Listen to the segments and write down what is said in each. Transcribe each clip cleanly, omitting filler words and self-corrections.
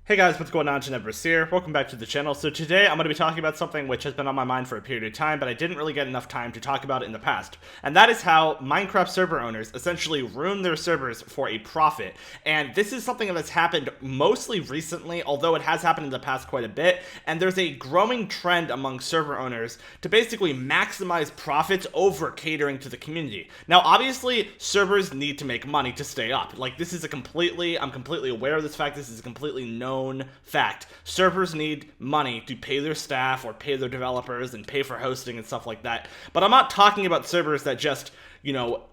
Hey guys, what's going on? Ginevra here. Welcome back to the channel. So today I'm going to be talking about something which has been on my mind for a period of time, but I didn't really get enough time to talk about it in the past. And that is how Minecraft server owners essentially ruin their servers for a profit. And this is something that's happened mostly recently, although it has happened in the past quite a bit. And there's a growing trend among server owners to basically maximize profits over catering to the community. Now, obviously, servers need to make money to stay up. Like, this is I'm completely aware of this fact. This is a completely known fact. Servers need money to pay their staff or pay their developers and pay for hosting and stuff like that. But I'm not talking about servers that just,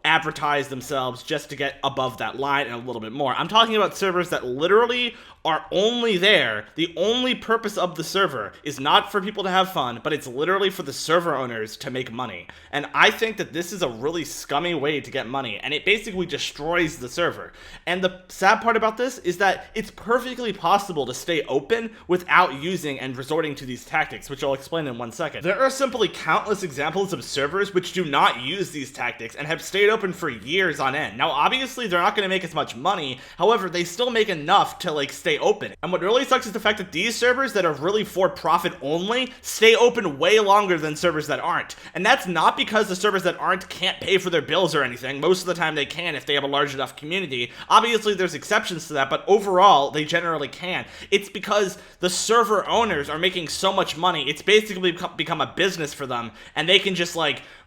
advertise themselves just to get above that line and a little bit more. I'm talking about servers that literally are only there. The only purpose of the server is not for people to have fun, but it's literally for the server owners to make money. And I think that this is a really scummy way to get money, and it basically destroys the server. And the sad part about this is that it's perfectly possible to stay open without using and resorting to these tactics, which I'll explain in 1 second. There are simply countless examples of servers which do not use these tactics and have stayed open for years on end. Now, obviously, they're not going to make as much money. However, they still make enough to, stay open. And what really sucks is the fact that these servers that are really for profit only stay open way longer than servers that aren't. And that's not because the servers that aren't can't pay for their bills or anything. Most of the time they can if they have a large enough community. Obviously, there's exceptions to that, but overall, they generally can. It's because the server owners are making so much money. It's basically become a business for them, and they can just,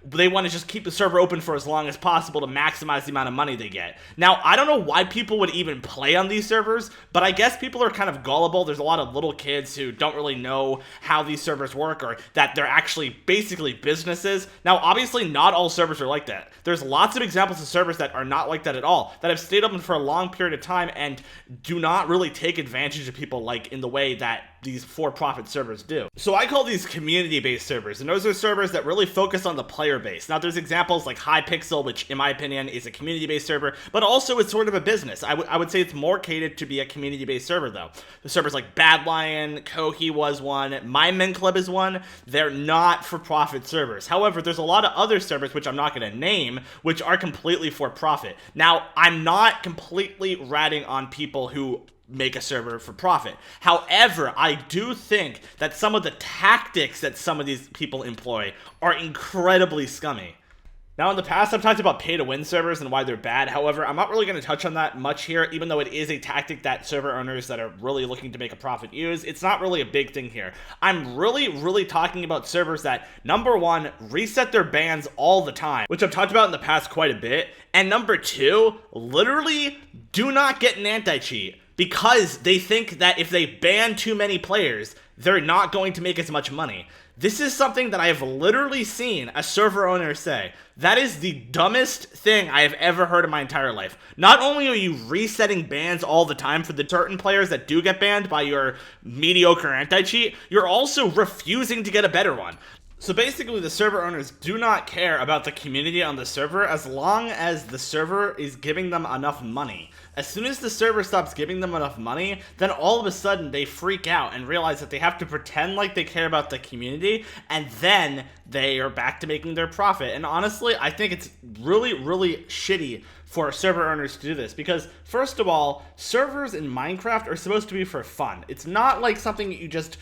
they want to just keep the server open for as long as possible to maximize the amount of money they get. Now, I don't know why people would even play on these servers, but I guess people are kind of gullible. There's a lot of little kids who don't really know how these servers work, or that they're actually basically businesses. Now, obviously, not all servers are like that. There's lots of examples of servers that are not like that at all, that have stayed open for a long period of time and do not really take advantage of people in the way that these for-profit servers do. So I call these community-based servers, and those are servers that really focus on the player base. Now, there's examples like Hypixel, which in my opinion is a community-based server, but also it's sort of a business. I would say it's more catered to be a community-based server, though. The servers like Bad Lion, Kohi was one, MyMen Club is one. They're not for-profit servers. However, there's a lot of other servers, which I'm not going to name, which are completely for-profit. Now, I'm not completely ratting on people who make a server for profit. However, I do think that some of the tactics that some of these people employ are incredibly scummy. Now, in the past, I've talked about pay-to-win servers and why they're bad. However, I'm not really going to touch on that much here, even though it is a tactic that server owners that are really looking to make a profit use. It's not really a big thing here. I'm really talking about servers that, number one, reset their bans all the time, which I've talked about in the past quite a bit, and number two, literally do not get an anti-cheat, because they think that if they ban too many players, they're not going to make as much money. This is something that I have literally seen a server owner say. That is the dumbest thing I have ever heard in my entire life. Not only are you resetting bans all the time for the certain players that do get banned by your mediocre anti-cheat, you're also refusing to get a better one. So basically, the server owners do not care about the community on the server as long as the server is giving them enough money. As soon as the server stops giving them enough money, then all of a sudden they freak out and realize that they have to pretend like they care about the community, and then they are back to making their profit. And honestly, I think it's really shitty for server owners to do this, because first of all, servers in Minecraft are supposed to be for fun. It's not like something you just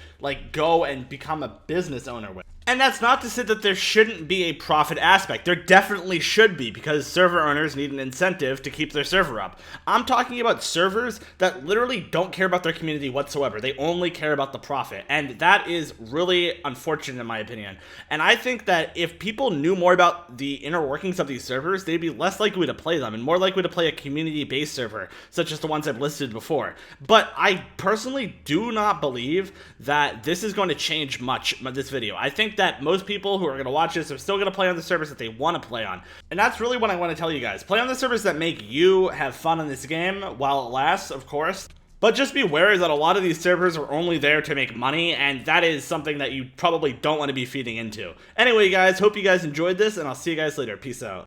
go and become a business owner with. And that's not to say that there shouldn't be a profit aspect. There definitely should be, because server owners need an incentive to keep their server up. I'm talking about servers that literally don't care about their community whatsoever. They only care about the profit. And that is really unfortunate in my opinion. And I think that if people knew more about the inner workings of these servers, they'd be less likely to play them and more likely to play a community-based server, such as the ones I've listed before. But I personally do not believe that this is going to change much in this video. I think that most people who are going to watch this are still going to play on the servers that they want to play on. And that's really what I want to tell you guys. Play on the servers that make you have fun in this game while it lasts, of course. But just be aware that a lot of these servers are only there to make money, and that is something that you probably don't want to be feeding into. Anyway, guys, hope you guys enjoyed this, and I'll see you guys later. Peace out.